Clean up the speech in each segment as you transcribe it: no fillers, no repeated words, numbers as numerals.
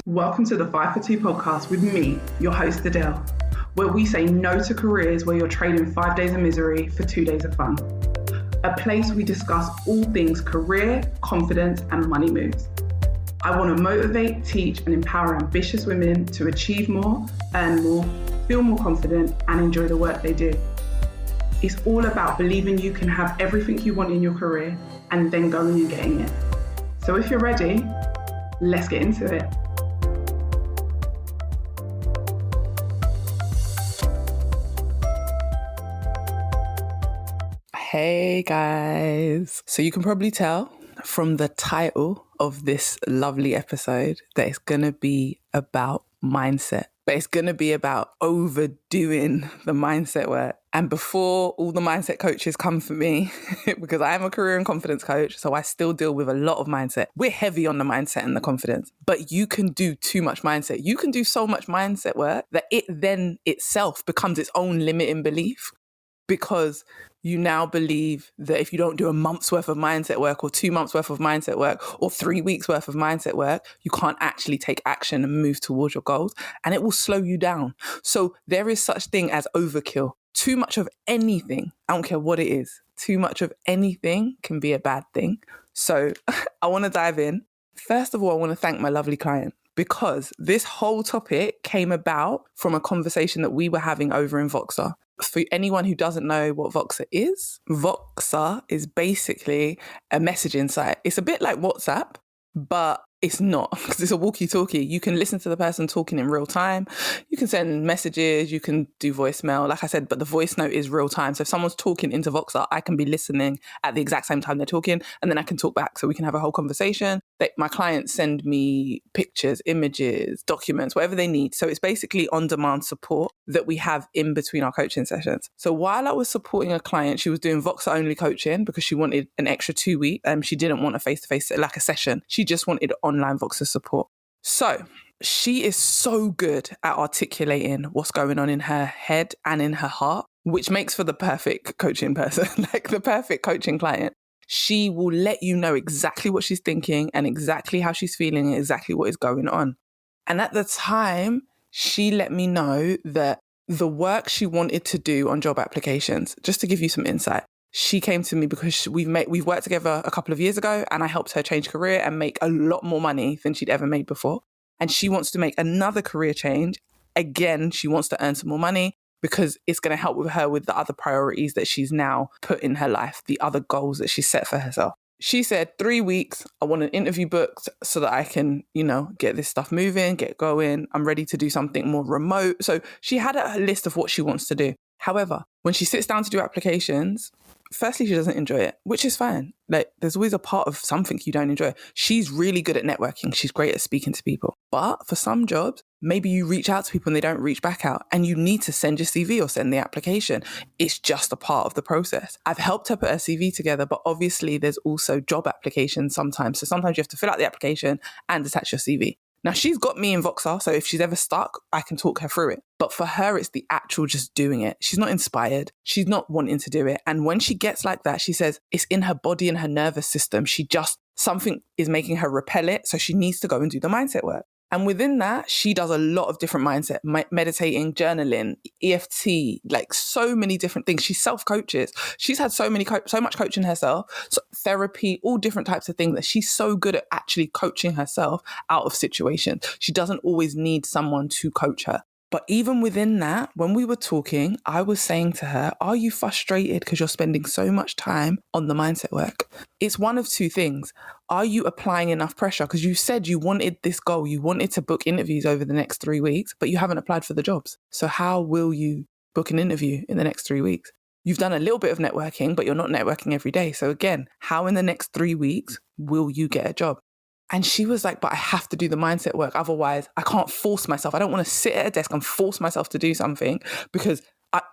Welcome to the 5 for 2 podcast with me, your host Adele, where we say no to careers where you're trading 5 days of misery for 2 days of fun. A place we discuss all things career, confidence, and money moves. I want to motivate, teach, and empower ambitious women to achieve more, earn more, feel more confident, and enjoy the work they do. It's all about believing you can have everything you want in your career and then going and getting it. So if you're ready, let's get into it. Hey guys. So you can probably tell from the title of this lovely episode that it's going to be about mindset. But it's going to be about overdoing the mindset work. And before all the mindset coaches come for me, because I am a career and confidence coach, so I still deal with a lot of mindset. We're heavy on the mindset and the confidence, but you can do too much mindset. You can do so much mindset work that it then itself becomes its own limiting belief, because you now believe that if you don't do a month's worth of mindset work or 2 months worth of mindset work or 3 weeks worth of mindset work, you can't actually take action and move towards your goals, and it will slow you down. So there is such thing as overkill. Too much of anything, I don't care what it is, too much of anything can be a bad thing. So I want to dive in. First of all, I want to thank my lovely client, because this whole topic came about from a conversation that we were having over in Voxer. For anyone who doesn't know what Voxer is basically a messaging site. It's a bit like WhatsApp, but it's not, because it's a walkie-talkie. You can listen to the person talking in real time. You can send messages, you can do voicemail, like I said, but the voice note is real time. So if someone's talking into Voxer, I can be listening at the exact same time they're talking, and then I can talk back so we can have a whole conversation. My clients send me pictures, images, documents, whatever they need. So it's basically on-demand support that we have in between our coaching sessions. So while I was supporting a client, she was doing Voxer-only coaching because she wanted an extra 2 weeks. She didn't want a face-to-face, like a session. She just wanted online Voxer support. So she is so good at articulating what's going on in her head and in her heart, which makes for the perfect coaching person, like the perfect coaching client. She will let you know exactly what she's thinking and exactly how she's feeling and exactly what is going on. And at the time, she let me know that the work she wanted to do on job applications, just to give you some insight, she came to me because we've worked together a couple of years ago, and I helped her change career and make a lot more money than she'd ever made before. And she wants to make another career change. Again, she wants to earn some more money because it's going to help with her with the other priorities that she's now put in her life, the other goals that she's set for herself. She said 3 weeks, I want an interview booked so that I can, get this stuff moving, get going. I'm ready to do something more remote. So she had a list of what she wants to do. However, when she sits down to do applications, firstly, she doesn't enjoy it, which is fine. Like, there's always a part of something you don't enjoy. She's really good at networking. She's great at speaking to people. But for some jobs, maybe you reach out to people and they don't reach back out, and you need to send your CV or send the application. It's just a part of the process. I've helped her put her CV together, but obviously there's also job applications sometimes. So sometimes you have to fill out the application and attach your CV. Now, she's got me in Voxer, so if she's ever stuck, I can talk her through it. But for her, it's the actual just doing it. She's not inspired. She's not wanting to do it. And when she gets like that, she says it's in her body and her nervous system. Something is making her repel it, so she needs to go and do the mindset work. And within that, she does a lot of different mindset, meditating, journaling, EFT, like so many different things. She self-coaches. She's had so much coaching herself, so therapy, all different types of things, that she's so good at actually coaching herself out of situations. She doesn't always need someone to coach her. But even within that, when we were talking, I was saying to her, are you frustrated because you're spending so much time on the mindset work? It's one of two things. Are you applying enough pressure? Because you said you wanted this goal. You wanted to book interviews over the next 3 weeks, but you haven't applied for the jobs. So how will you book an interview in the next 3 weeks? You've done a little bit of networking, but you're not networking every day. So again, how in the next 3 weeks will you get a job? And she was like, but I have to do the mindset work. Otherwise, I can't force myself. I don't want to sit at a desk and force myself to do something, because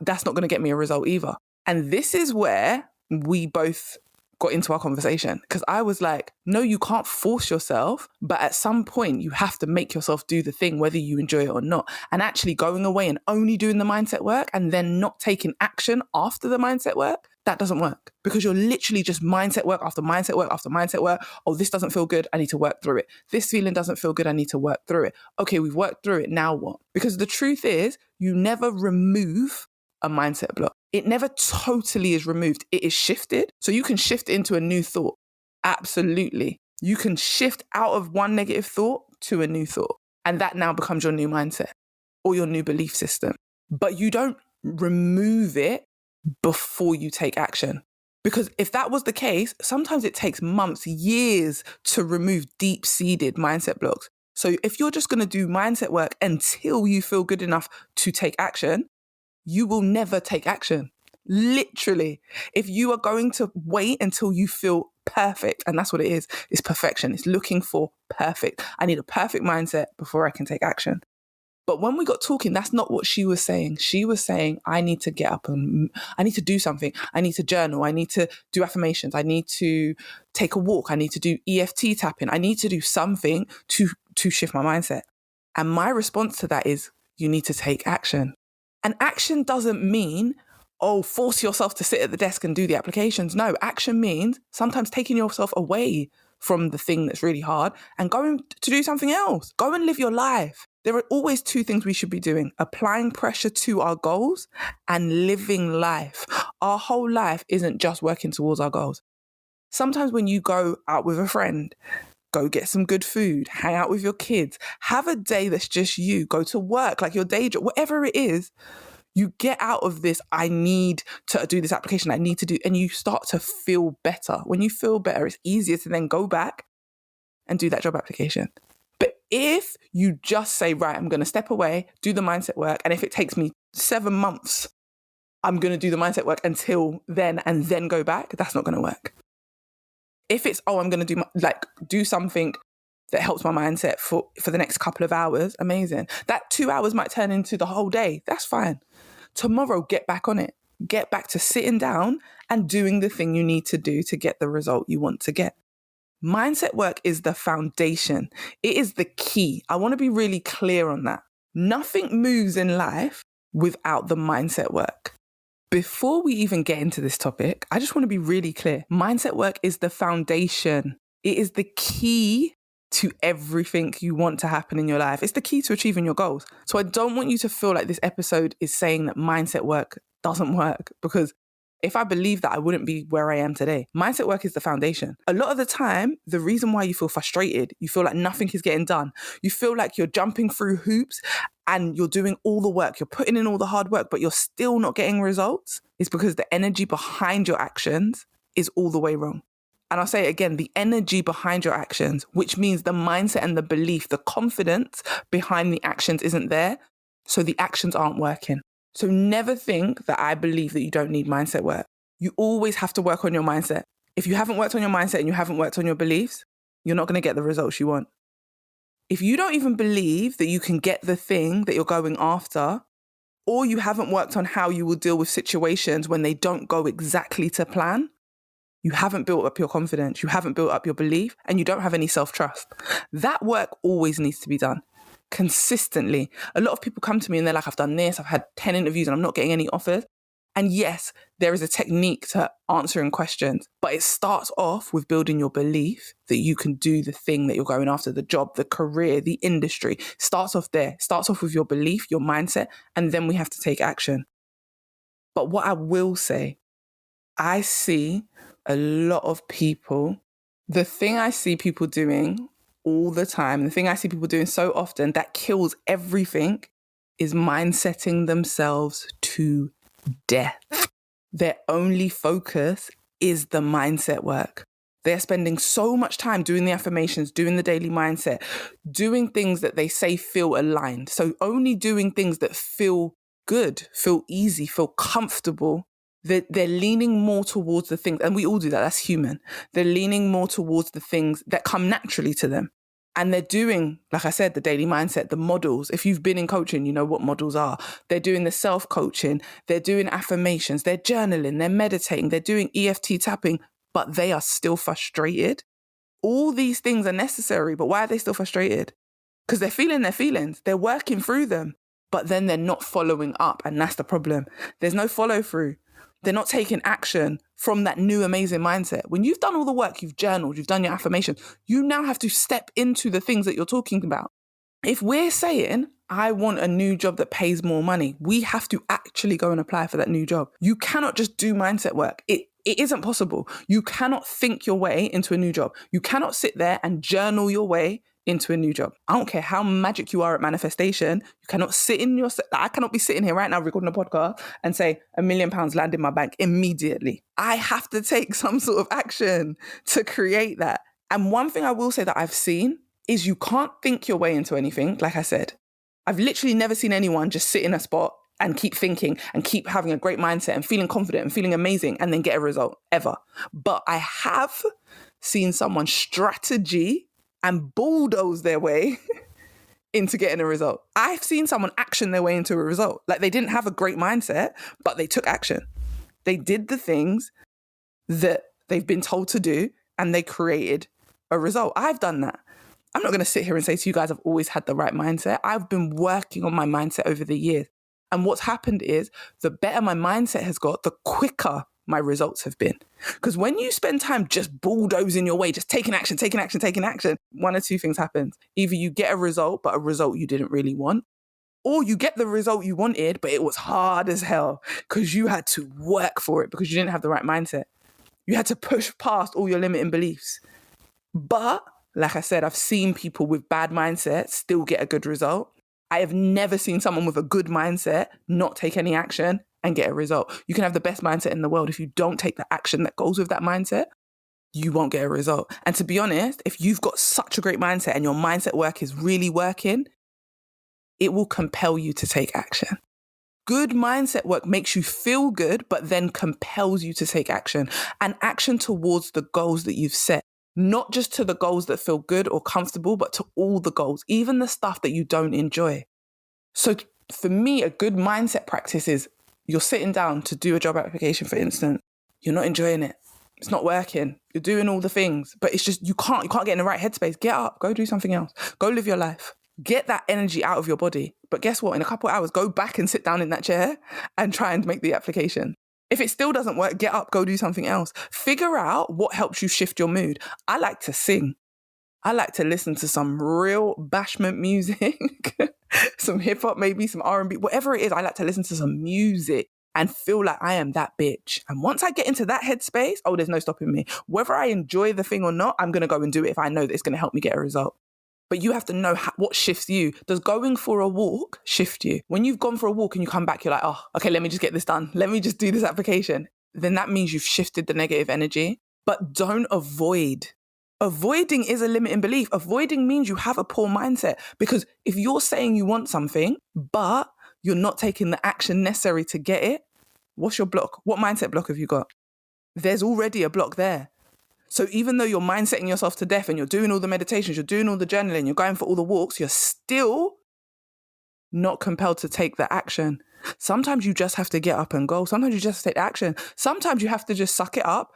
that's not going to get me a result either. And this is where we both got into our conversation, because I was like, no, you can't force yourself, but at some point you have to make yourself do the thing, whether you enjoy it or not. And actually going away and only doing the mindset work and then not taking action after the mindset work, That doesn't work because you're literally just mindset work after mindset work after mindset work. Oh, this doesn't feel good. I need to work through it. This feeling doesn't feel good. I need to work through it. Okay, we've worked through it. Now what? Because the truth is, you never remove a mindset block. It never totally is removed. It is shifted. So you can shift into a new thought. Absolutely. You can shift out of one negative thought to a new thought. And that now becomes your new mindset or your new belief system. But you don't remove it before you take action. Because if that was the case, sometimes it takes months, years to remove deep-seated mindset blocks. So if you're just going to do mindset work until you feel good enough to take action, you will never take action. Literally. If you are going to wait until you feel perfect, and that's what it is, it's perfection. It's looking for perfect. I need a perfect mindset before I can take action. But when we got talking, that's not what she was saying. She was saying, I need to get up and I need to do something. I need to journal. I need to do affirmations. I need to take a walk. I need to do EFT tapping. I need to do something to shift my mindset. And my response to that is, you need to take action. And action doesn't mean, force yourself to sit at the desk and do the applications. No, action means sometimes taking yourself away from the thing that's really hard and going to do something else. Go and live your life. There are always two things we should be doing: applying pressure to our goals and living life. Our whole life isn't just working towards our goals. Sometimes when you go out with a friend, go get some good food, hang out with your kids, have a day that's just you, go to work, like your day job, whatever it is, you get out of this, I need to do this application, I need to do, and you start to feel better. When you feel better, it's easier to then go back and do that job application. But if you just say, right, I'm going to step away, do the mindset work, and if it takes me 7 months, I'm going to do the mindset work until then and then go back, that's not going to work. If it's, I'm going to do something that helps my mindset for the next couple of hours, amazing. That 2 hours might turn into the whole day. That's fine. Tomorrow, get back on it. Get back to sitting down and doing the thing you need to do to get the result you want to get. Mindset work is the foundation. It is the key. I want to be really clear on that. Nothing moves in life without the mindset work. Before we even get into this topic, I just want to be really clear. Mindset work is the foundation. It is the key to everything you want to happen in your life. It's the key to achieving your goals. So I don't want you to feel like this episode is saying that mindset work doesn't work, because if I believe that, I wouldn't be where I am today. Mindset work is the foundation. A lot of the time, the reason why you feel frustrated, you feel like nothing is getting done, you feel like you're jumping through hoops and you're doing all the work, you're putting in all the hard work, but you're still not getting results, is because the energy behind your actions is all the way wrong. And I'll say it again, the energy behind your actions, which means the mindset and the belief, the confidence behind the actions isn't there. So the actions aren't working. So never think that I believe that you don't need mindset work. You always have to work on your mindset. If you haven't worked on your mindset and you haven't worked on your beliefs, you're not going to get the results you want. If you don't even believe that you can get the thing that you're going after, or you haven't worked on how you will deal with situations when they don't go exactly to plan, you haven't built up your confidence, you haven't built up your belief, and you don't have any self-trust. That work always needs to be done consistently. A lot of people come to me and they're like, I've done this, I've had 10 interviews and I'm not getting any offers. And yes, there is a technique to answering questions, but it starts off with building your belief that you can do the thing that you're going after, the job, the career, the industry. Starts off there, starts off with your belief, your mindset, and then we have to take action. But what I will say, I see a lot of people, the thing I see people doing all the time, the thing I see people doing so often that kills everything, is mindsetting themselves to death. Their only focus is the mindset work. They're spending so much time doing the affirmations, doing the daily mindset, doing things that they say feel aligned. So only doing things that feel good, feel easy, feel comfortable. They're leaning more towards the things, and we all do that, that's human. They're leaning more towards the things that come naturally to them. And they're doing, like I said, the daily mindset, the models. If you've been in coaching, you know what models are. They're doing the self-coaching, they're doing affirmations, they're journaling, they're meditating, they're doing EFT tapping, but they are still frustrated. All these things are necessary, but why are they still frustrated? Because they're feeling their feelings, they're working through them, but then they're not following up, and that's the problem. There's no follow through. They're not taking action from that new amazing mindset. When you've done all the work, you've journaled, you've done your affirmation, you now have to step into the things that you're talking about. If we're saying, I want a new job that pays more money, we have to actually go and apply for that new job. You cannot just do mindset work. It isn't possible. You cannot think your way into a new job. You cannot sit there and journal your way into a new job. I don't care how magic you are at manifestation. You cannot sit in your... I cannot be sitting here right now recording a podcast and say £1 million land in my bank immediately. I have to take some sort of action to create that. And one thing I will say that I've seen is you can't think your way into anything. Like I said, I've literally never seen anyone just sit in a spot and keep thinking and keep having a great mindset and feeling confident and feeling amazing and then get a result, ever. But I have seen someone strategy and bulldoze their way into getting a result. I've seen someone action their way into a result. Like, they didn't have a great mindset, but they took action. They did the things that they've been told to do and they created a result. I've done that. I'm not going to sit here and say to you guys, I've always had the right mindset. I've been working on my mindset over the years. And what's happened is the better my mindset has got, the quicker my results have been. Because when you spend time just bulldozing your way, just taking action, one or two things happens. Either you get a result, but a result you didn't really want, or you get the result you wanted, but it was hard as hell because you had to work for it because you didn't have the right mindset. You had to push past all your limiting beliefs. But like I said, I've seen people with bad mindsets still get a good result. I have never seen someone with a good mindset not take any action and get a result. You can have the best mindset in the world. If you don't take the action that goes with that mindset, you won't get a result. And to be honest, if you've got such a great mindset and your mindset work is really working, it will compel you to take action. Good mindset work makes you feel good, but then compels you to take action, and action towards the goals that you've set. Not just to the goals that feel good or comfortable, but to all the goals, even the stuff that you don't enjoy. So for me, a good mindset practice is you're sitting down to do a job application, for instance. You're not enjoying it. It's not working. You're doing all the things, but it's just, you can't get in the right headspace. Get up, go do something else. Go live your life. Get that energy out of your body. But guess what? In a couple of hours, go back and sit down in that chair and try and make the application. If it still doesn't work, get up, go do something else. Figure out what helps you shift your mood. I like to sing. I like to listen to some real bashment music, some hip hop, maybe some R&B, whatever it is. I like to listen to some music and feel like I am that bitch. And once I get into that headspace, oh, there's no stopping me. Whether I enjoy the thing or not, I'm going to go and do it if I know that it's going to help me get a result. But you have to know what shifts you. Does going for a walk shift you? When you've gone for a walk and you come back, you're like, oh, okay, let me just get this done. Let me just do this application. Then that means you've shifted the negative energy. But don't avoid. Avoiding is a limiting belief. Avoiding means you have a poor mindset. Because if you're saying you want something, but you're not taking the action necessary to get it, what's your block? What mindset block have you got? There's already a block there. So even though you're mindsetting yourself to death and you're doing all the meditations, you're doing all the journaling, you're going for all the walks, you're still not compelled to take the action. Sometimes you just have to get up and go. Sometimes you just take action. Sometimes you have to just suck it up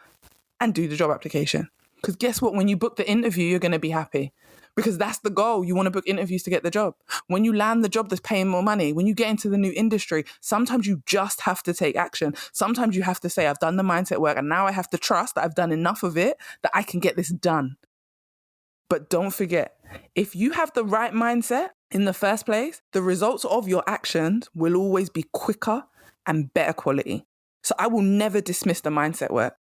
and do the job application. Because guess what? When you book the interview, you're going to be happy. Because that's the goal. You want to book interviews to get the job. When you land the job that's paying more money, when you get into the new industry, sometimes you just have to take action. Sometimes you have to say, I've done the mindset work and now I have to trust that I've done enough of it that I can get this done. But don't forget, if you have the right mindset in the first place, the results of your actions will always be quicker and better quality. So I will never dismiss the mindset work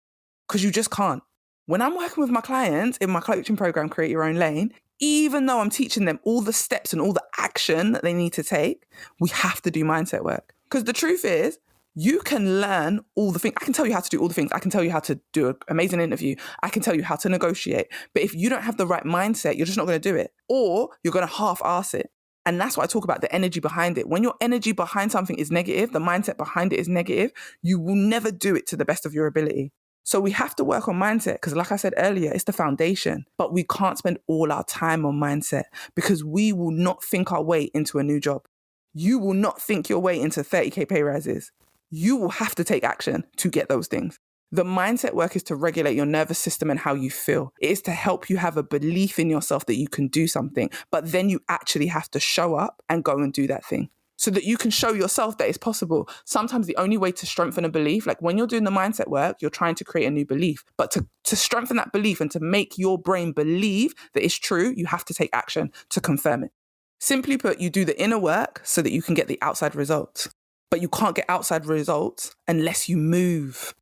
because you just can't. When I'm working with my clients in my coaching program, Create Your Own Lane, even though I'm teaching them all the steps and all the action that they need to take, we have to do mindset work. Because the truth is, you can learn all the things. I can tell you how to do all the things. I can tell you how to do an amazing interview. I can tell you how to negotiate. But if you don't have the right mindset, you're just not going to do it. Or you're going to half-ass it. And that's why I talk about the energy behind it. When your energy behind something is negative, the mindset behind it is negative, you will never do it to the best of your ability. So we have to work on mindset because like I said earlier, it's the foundation, but we can't spend all our time on mindset because we will not think our way into a new job. You will not think your way into 30K pay rises. You will have to take action to get those things. The mindset work is to regulate your nervous system and how you feel. It is to help you have a belief in yourself that you can do something, but then you actually have to show up and go and do that thing. so that you can show yourself that it's possible. Sometimes the only way to strengthen a belief, like when you're doing the mindset work, you're trying to create a new belief. But to strengthen that belief and to make your brain believe that it's true, you have to take action to confirm it. Simply put, you do the inner work so that you can get the outside results. But you can't get outside results unless you move,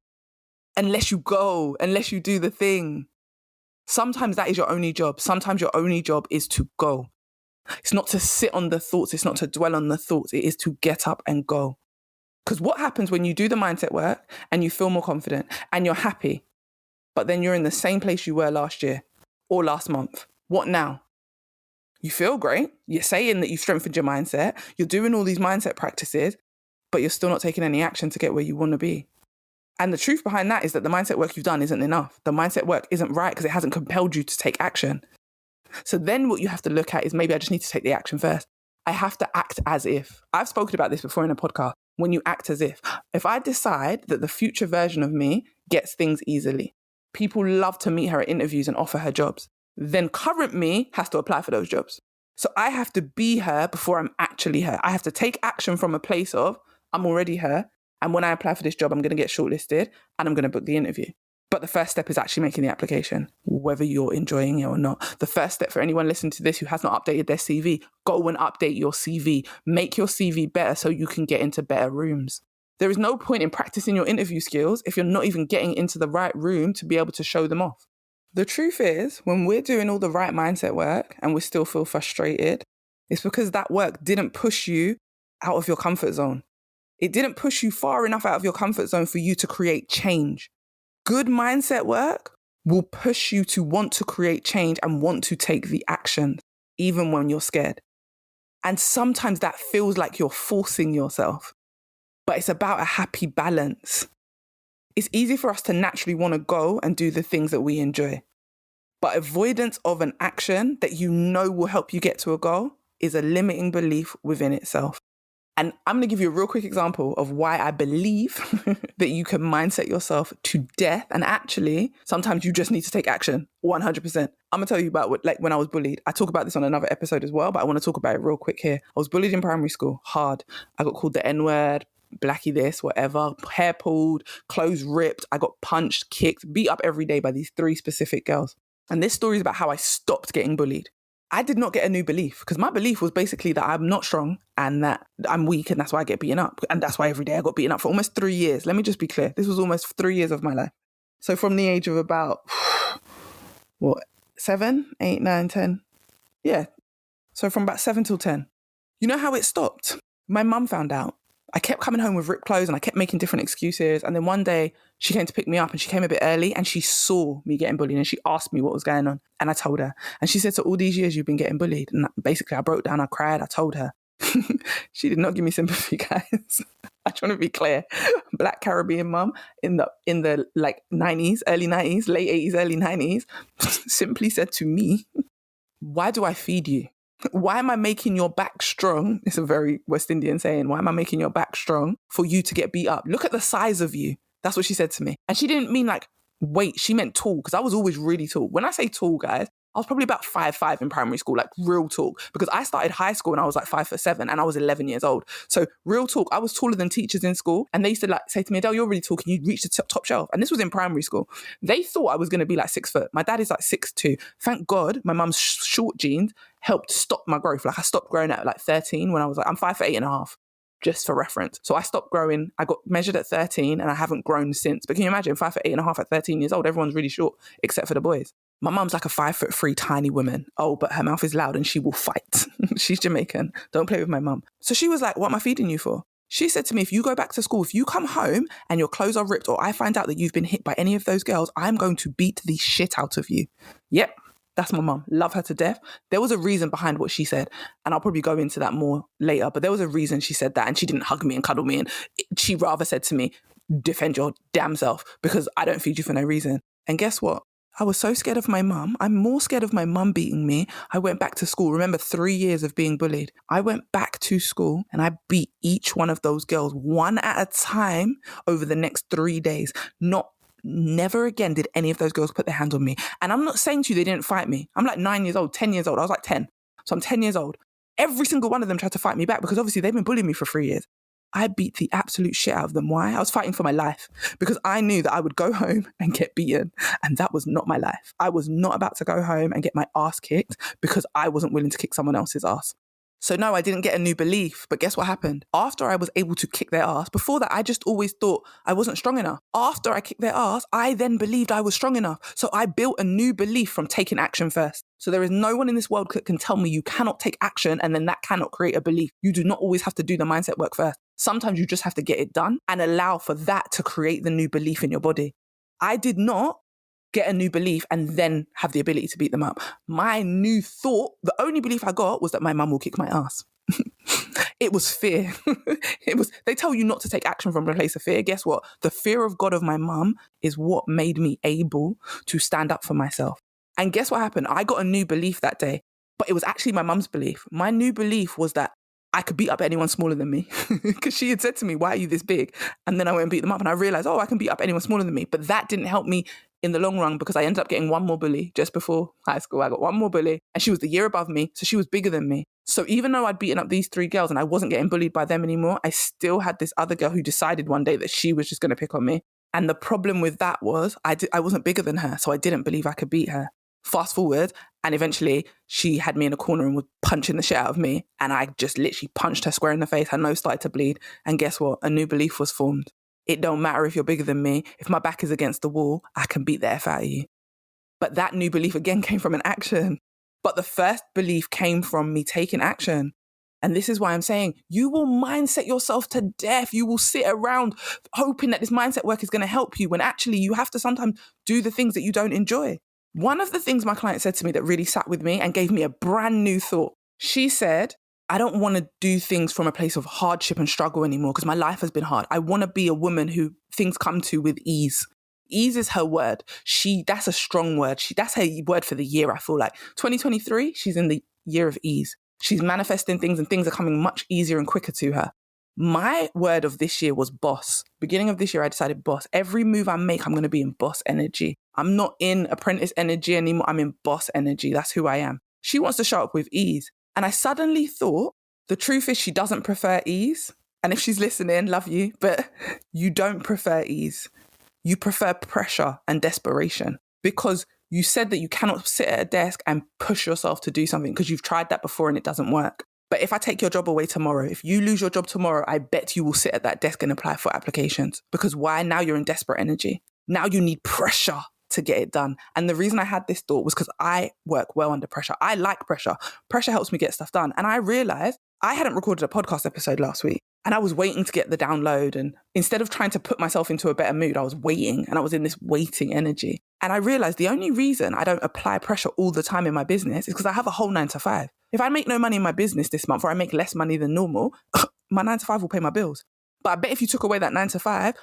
unless you go, unless you do the thing. Sometimes that is your only job. Sometimes your only job is to go. It's not to sit on the thoughts. It's not to dwell on the thoughts. It is to get up and go. Because what happens when you do the mindset work and you feel more confident and you're happy, but then you're in the same place you were last year or last month? What now? You feel great. You're saying that you've strengthened your mindset. You're doing all these mindset practices, but you're still not taking any action to get where you want to be. And the truth behind that is that the mindset work you've done isn't enough. The mindset work isn't right because it hasn't compelled you to take action. So then what you have to look at is maybe I just need to take the action first. I have to act as if. I've spoken about this before in a podcast. When you act as if I decide that the future version of me gets things easily, people love to meet her at interviews and offer her jobs, then current me has to apply for those jobs. So I have to be her before I'm actually her. I have to take action from a place of I'm already her. And when I apply for this job, I'm going to get shortlisted and I'm going to book the interview. But the first step is actually making the application, whether you're enjoying it or not. The first step for anyone listening to this who has not updated their CV, go and update your CV. Make your CV better so you can get into better rooms. There is no point in practicing your interview skills if you're not even getting into the right room to be able to show them off. The truth is, when we're doing all the right mindset work and we still feel frustrated, it's because that work didn't push you out of your comfort zone. It didn't push you far enough out of your comfort zone for you to create change. Good mindset work will push you to want to create change and want to take the action, even when you're scared. And sometimes that feels like you're forcing yourself, but it's about a happy balance. It's easy for us to naturally want to go and do the things that we enjoy. But avoidance of an action that you know will help you get to a goal is a limiting belief within itself. And I'm going to give you a real quick example of why I believe that you can mindset yourself to death. And actually, sometimes you just need to take action 100%. I'm going to tell you about when I was bullied. I talk about this on another episode as well, but I want to talk about it real quick here. I was bullied in primary school, hard. I got called the N-word, blackie this, whatever, hair pulled, clothes ripped. I got punched, kicked, beat up every day by these 3 specific girls. And this story is about how I stopped getting bullied. I did not get a new belief because my belief was basically that I'm not strong and that I'm weak and that's why I get beaten up. And that's why every day I got beaten up for almost 3 years. Let me just be clear. This was almost 3 years of my life. So from the age of about, 7, 8, 9, 10? Yeah. So from about 7 till 10. You know how it stopped? My mum found out. I kept coming home with ripped clothes and I kept making different excuses. And then one day she came to pick me up and she came a bit early and she saw me getting bullied and she asked me what was going on. And I told her. And she said, so all these years you've been getting bullied. And basically I broke down, I cried, I told her. She did not give me sympathy, guys. I just want to be clear. Black Caribbean mum in the like 90s, early 90s, late 80s, early 90s, simply said to me, why do I feed you? Why am I making your back strong? It's a very West Indian saying. Why am I making your back strong for you to get beat up? Look at the size of you. That's what she said to me. And she didn't mean like weight. She meant tall because I was always really tall. When I say tall, guys, I was probably about 5'5" in primary school, like real tall, because I started high school and I was like 5'7" and I was 11 years old. So real talk, I was taller than teachers in school. And they used to like say to me, Adele, you're really tall. Can you reach the top shelf? And this was in primary school. They thought I was going to be like 6 foot. My dad is like 6'2". Thank God my mum's short jeans helped stop my growth. Like I stopped growing at like 13 when I was like, I'm 5'8.5", just for reference. So I stopped growing. I got measured at 13 and I haven't grown since. But can you imagine 5'8.5" at 13 years old? Everyone's really short except for the boys. My mum's like a 5'3" tiny woman. Oh, but her mouth is loud and she will fight. She's Jamaican. Don't play with my mum. So she was like, what am I feeding you for? She said to me, if you go back to school, if you come home and your clothes are ripped or I find out that you've been hit by any of those girls, I'm going to beat the shit out of you. Yep. That's my mum. Love her to death. There was a reason behind what she said. And I'll probably go into that more later. But there was a reason she said that. And she didn't hug me and cuddle me. And she rather said to me, defend your damn self because I don't feed you for no reason. And guess what? I was so scared of my mum. I'm more scared of my mum beating me. I went back to school. Remember 3 years of being bullied. I went back to school and I beat each one of those girls one at a time over the next 3 days. Never again did any of those girls put their hands on me. And I'm not saying to you they didn't fight me. I'm like 9 years old, 10 years old. I was like 10. So I'm 10 years old. Every single one of them tried to fight me back because obviously they've been bullying me for 3 years. I beat the absolute shit out of them. Why? I was fighting for my life because I knew that I would go home and get beaten. And that was not my life. I was not about to go home and get my ass kicked because I wasn't willing to kick someone else's ass. So no, I didn't get a new belief. But guess what happened? After I was able to kick their ass, before that, I just always thought I wasn't strong enough. After I kicked their ass, I then believed I was strong enough. So I built a new belief from taking action first. So there is no one in this world that can tell me you cannot take action and then that cannot create a belief. You do not always have to do the mindset work first. Sometimes you just have to get it done and allow for that to create the new belief in your body. I did not get a new belief and then have the ability to beat them up. My new thought, the only belief I got was that my mum will kick my ass. It was fear. They tell you not to take action from a place of fear. Guess what? The fear of God of my mum is what made me able to stand up for myself. And guess what happened? I got a new belief that day, but it was actually my mum's belief. My new belief was that I could beat up anyone smaller than me because she had said to me, why are you this big? And then I went and beat them up and I realized, I can beat up anyone smaller than me. But that didn't help me in the long run because I ended up getting one more bully just before high school. I got one more bully and she was the year above me. So she was bigger than me. So even though I'd beaten up these 3 girls and I wasn't getting bullied by them anymore, I still had this other girl who decided one day that she was just going to pick on me. And the problem with that was I wasn't bigger than her. So I didn't believe I could beat her. Fast forward, and eventually she had me in a corner and was punching the shit out of me. And I just literally punched her square in the face. Her nose started to bleed. And guess what? A new belief was formed. It don't matter if you're bigger than me. If my back is against the wall, I can beat the F out of you. But that new belief again came from an action. But the first belief came from me taking action. And this is why I'm saying you will mindset yourself to death. You will sit around hoping that this mindset work is going to help you when actually you have to sometimes do the things that you don't enjoy. One of the things my client said to me that really sat with me and gave me a brand new thought. She said, I don't want to do things from a place of hardship and struggle anymore because my life has been hard. I want to be a woman who things come to with ease. Ease is her word. That's a strong word. That's her word for the year, I feel like. 2023, she's in the year of ease. She's manifesting things and things are coming much easier and quicker to her. My word of this year was boss. Beginning of this year, I decided boss. Every move I make, I'm going to be in boss energy. I'm not in apprentice energy anymore. I'm in boss energy. That's who I am. She wants to show up with ease. And I suddenly thought, the truth is she doesn't prefer ease. And if she's listening, love you, but you don't prefer ease. You prefer pressure and desperation because you said that you cannot sit at a desk and push yourself to do something because you've tried that before and it doesn't work. But if I take your job away tomorrow, if you lose your job tomorrow, I bet you will sit at that desk and apply for applications. Because why? Now you're in desperate energy. Now you need pressure to get it done. And the reason I had this thought was because I work well under pressure. I like pressure. Pressure helps me get stuff done. And I realized I hadn't recorded a podcast episode last week and I was waiting to get the download. And instead of trying to put myself into a better mood, I was waiting and I was in this waiting energy. And I realized the only reason I don't apply pressure all the time in my business is because I have a whole 9 to 5. If I make no money in my business this month or I make less money than normal, my 9 to 5 will pay my bills. But I bet if you took away that 9 to 5,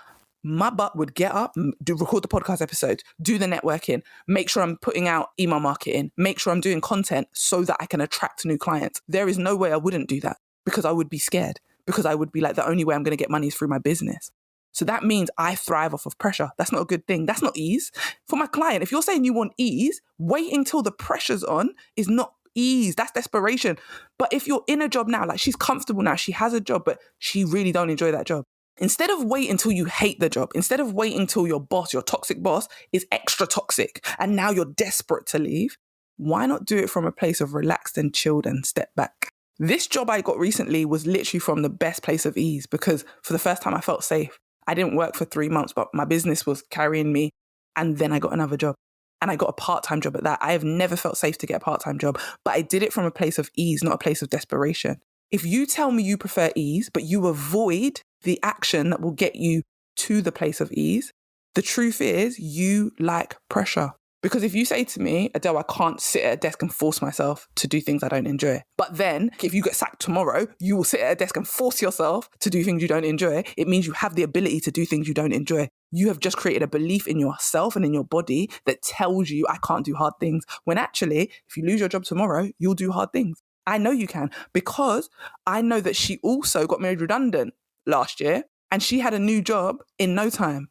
my butt would get up, record the podcast episodes, do the networking, make sure I'm putting out email marketing, make sure I'm doing content so that I can attract new clients. There is no way I wouldn't do that because I would be scared, because I would be like, the only way I'm going to get money is through my business. So that means I thrive off of pressure. That's not a good thing. That's not ease. For my client, if you're saying you want ease, waiting till the pressure's on is not ease. That's desperation. But if you're in a job now, like she's comfortable now, she has a job, but she really don't enjoy that job. Instead of waiting until you hate the job, instead of waiting until your boss, your toxic boss, is extra toxic and now you're desperate to leave, why not do it from a place of relaxed and chilled and step back? This job I got recently was literally from the best place of ease because for the first time I felt safe. I didn't work for 3 months, but my business was carrying me. And then I got another job and I got a part-time job at that. I have never felt safe to get a part-time job, but I did it from a place of ease, not a place of desperation. If you tell me you prefer ease, but you avoid the action that will get you to the place of ease, the truth is you like pressure. Because if you say to me, Adele, I can't sit at a desk and force myself to do things I don't enjoy. But then if you get sacked tomorrow, you will sit at a desk and force yourself to do things you don't enjoy. It means you have the ability to do things you don't enjoy. You have just created a belief in yourself and in your body that tells you I can't do hard things. When actually, if you lose your job tomorrow, you'll do hard things. I know you can because I know that she also got made redundant last year and she had a new job in no time.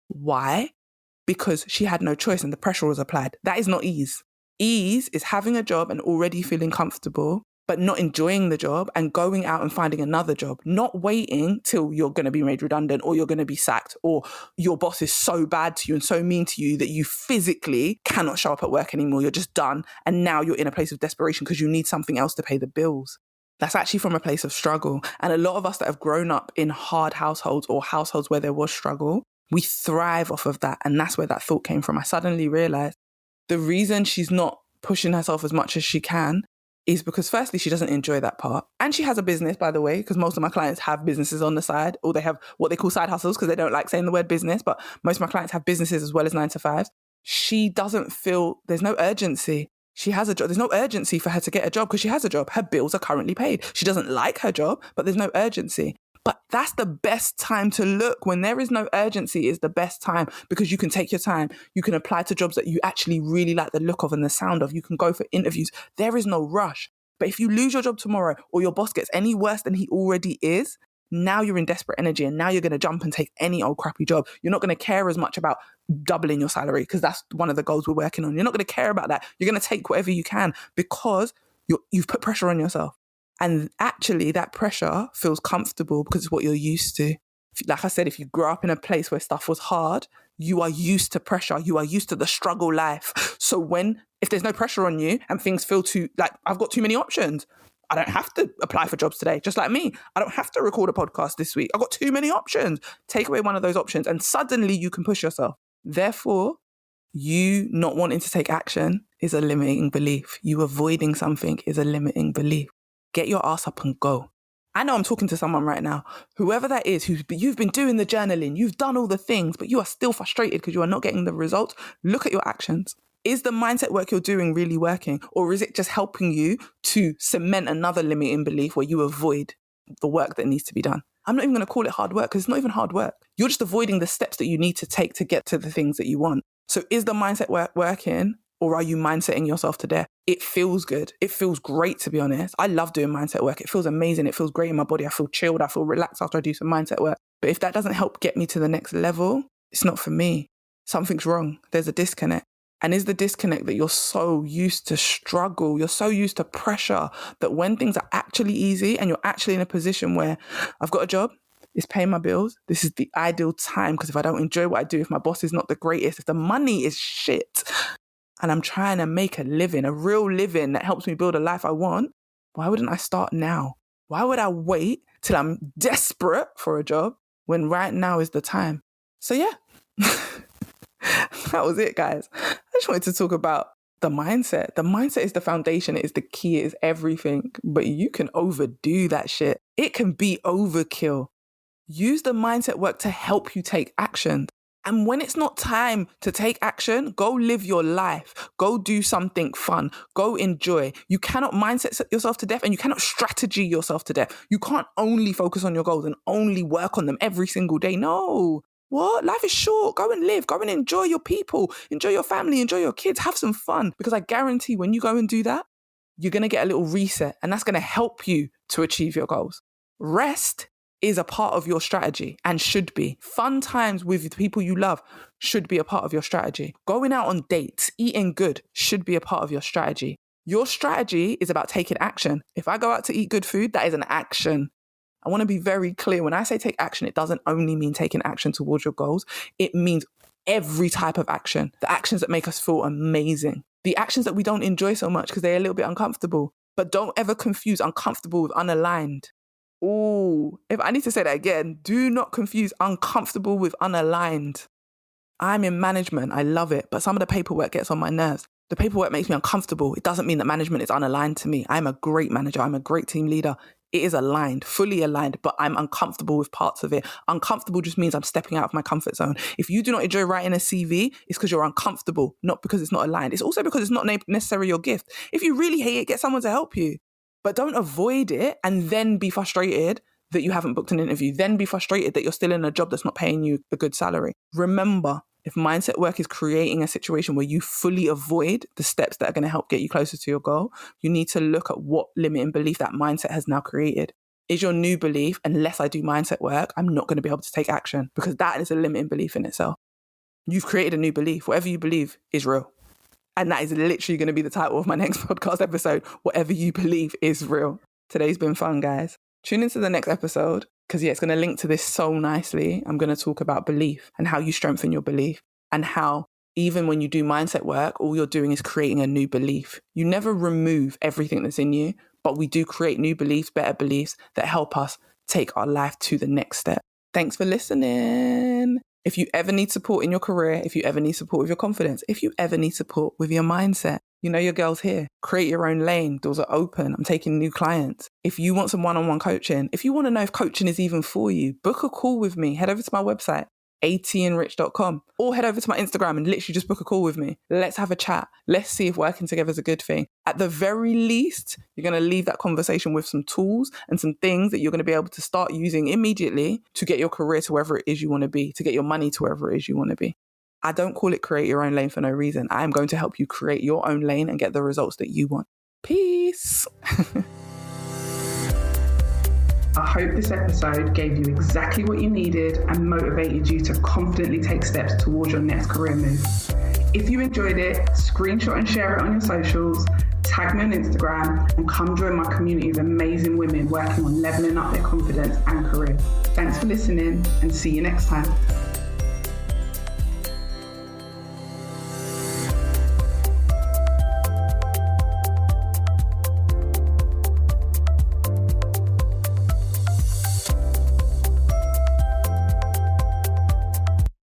Why? Because she had no choice and the pressure was applied. That is not ease. Ease is having a job and already feeling comfortable but not enjoying the job and going out and finding another job, not waiting till you're going to be made redundant or you're going to be sacked or your boss is so bad to you and so mean to you that you physically cannot show up at work anymore. You're just done. And now you're in a place of desperation because you need something else to pay the bills. That's actually from a place of struggle. And a lot of us that have grown up in hard households or households where there was struggle, we thrive off of that. And that's where that thought came from. I suddenly realized the reason she's not pushing herself as much as she can is because firstly, she doesn't enjoy that part. And she has a business, by the way, because most of my clients have businesses on the side, or they have what they call side hustles because they don't like saying the word business. But most of my clients have businesses as well as 9-to-5s. She doesn't feel, there's no urgency. She has a job. There's no urgency for her to get a job because she has a job. Her bills are currently paid. She doesn't like her job, but there's no urgency. But that's the best time to look. When there is no urgency is the best time because you can take your time. You can apply to jobs that you actually really like the look of and the sound of. You can go for interviews. There is no rush. But if you lose your job tomorrow or your boss gets any worse than he already is, now you're in desperate energy and now you're going to jump and take any old crappy job. You're not going to care as much about doubling your salary because that's one of the goals we're working on. You're not going to care about that. You're going to take whatever you can because you've put pressure on yourself. And actually that pressure feels comfortable because it's what you're used to. Like I said, if you grow up in a place where stuff was hard, you are used to pressure. You are used to the struggle life. So if there's no pressure on you and things feel I've got too many options. I don't have to apply for jobs today, just like me. I don't have to record a podcast this week. I've got too many options. Take away one of those options and suddenly you can push yourself. Therefore, you not wanting to take action is a limiting belief. You avoiding something is a limiting belief. Get your ass up and go. I know I'm talking to someone right now, whoever that is, you've been doing the journaling, you've done all the things, but you are still frustrated because you are not getting the results. Look at your actions. Is the mindset work you're doing really working? Or is it just helping you to cement another limiting belief where you avoid the work that needs to be done? I'm not even going to call it hard work because it's not even hard work. You're just avoiding the steps that you need to take to get to the things that you want. So is the mindset work working? Or are you mindsetting yourself to death? It feels good. It feels great, to be honest. I love doing mindset work. It feels amazing. It feels great in my body. I feel chilled. I feel relaxed after I do some mindset work. But if that doesn't help get me to the next level, it's not for me. Something's wrong. There's a disconnect. And is the disconnect that you're so used to struggle, you're so used to pressure that when things are actually easy and you're actually in a position where I've got a job, it's paying my bills, this is the ideal time because if I don't enjoy what I do, if my boss is not the greatest, if the money is shit, and I'm trying to make a living, a real living that helps me build a life I want, why wouldn't I start now? Why would I wait till I'm desperate for a job when right now is the time? So yeah, that was it, guys. I just wanted to talk about the mindset. The mindset is the foundation. It is the key. It is everything. But you can overdo that shit. It can be overkill. Use the mindset work to help you take action. And when it's not time to take action, go live your life. Go do something fun. Go enjoy. You cannot mindset yourself to death and you cannot strategy yourself to death. You can't only focus on your goals and only work on them every single day. No. What? Life is short. Go and live. Go and enjoy your people. Enjoy your family. Enjoy your kids. Have some fun. Because I guarantee when you go and do that, you're going to get a little reset and that's going to help you to achieve your goals. Rest is a part of your strategy and should be. Fun times with the people you love should be a part of your strategy. Going out on dates, eating good should be a part of your strategy. Your strategy is about taking action. If I go out to eat good food, that is an action. I want to be very clear. When I say take action, it doesn't only mean taking action towards your goals. It means every type of action. The actions that make us feel amazing. The actions that we don't enjoy so much because they're a little bit uncomfortable. But don't ever confuse uncomfortable with unaligned. Oh, if I need to say that again, do not confuse uncomfortable with unaligned. I'm in management. I love it. But some of the paperwork gets on my nerves. The paperwork makes me uncomfortable. It doesn't mean that management is unaligned to me. I'm a great manager. I'm a great team leader. It is aligned, fully aligned, but I'm uncomfortable with parts of it. Uncomfortable just means I'm stepping out of my comfort zone. If you do not enjoy writing a CV, it's because you're uncomfortable, not because it's not aligned. It's also because it's not necessarily your gift. If you really hate it, get someone to help you. But don't avoid it and then be frustrated that you haven't booked an interview. Then be frustrated that you're still in a job that's not paying you a good salary. Remember, if mindset work is creating a situation where you fully avoid the steps that are going to help get you closer to your goal, you need to look at what limiting belief that mindset has now created. Is your new belief, unless I do mindset work, I'm not going to be able to take action? Because that is a limiting belief in itself. You've created a new belief. Whatever you believe is real. And that is literally going to be the title of my next podcast episode. Whatever you believe is real. Today's been fun, guys. Tune into the next episode because, it's going to link to this so nicely. I'm going to talk about belief and how you strengthen your belief and how even when you do mindset work, all you're doing is creating a new belief. You never remove everything that's in you, but we do create new beliefs, better beliefs that help us take our life to the next step. Thanks for listening. If you ever need support in your career, if you ever need support with your confidence, if you ever need support with your mindset, you know your girl's here. Create your own lane. Doors are open. I'm taking new clients. If you want some one-on-one coaching, if you want to know if coaching is even for you, book a call with me. Head over to my website, atandrich.com, or head over to my Instagram and literally just book a call with me. Let's have a chat. Let's see if working together is a good thing. At the very least, you're going to leave that conversation with some tools and some things that you're going to be able to start using immediately to get your career to wherever it is you want to be, to get your money to wherever it is you want to be. I don't call it create your own lane for no reason. I am going to help you create your own lane and get the results that you want. Peace. I hope this episode gave you exactly what you needed and motivated you to confidently take steps towards your next career move. If you enjoyed it, screenshot and share it on your socials, tag me on Instagram, and come join my community of amazing women working on leveling up their confidence and career. Thanks for listening and see you next time.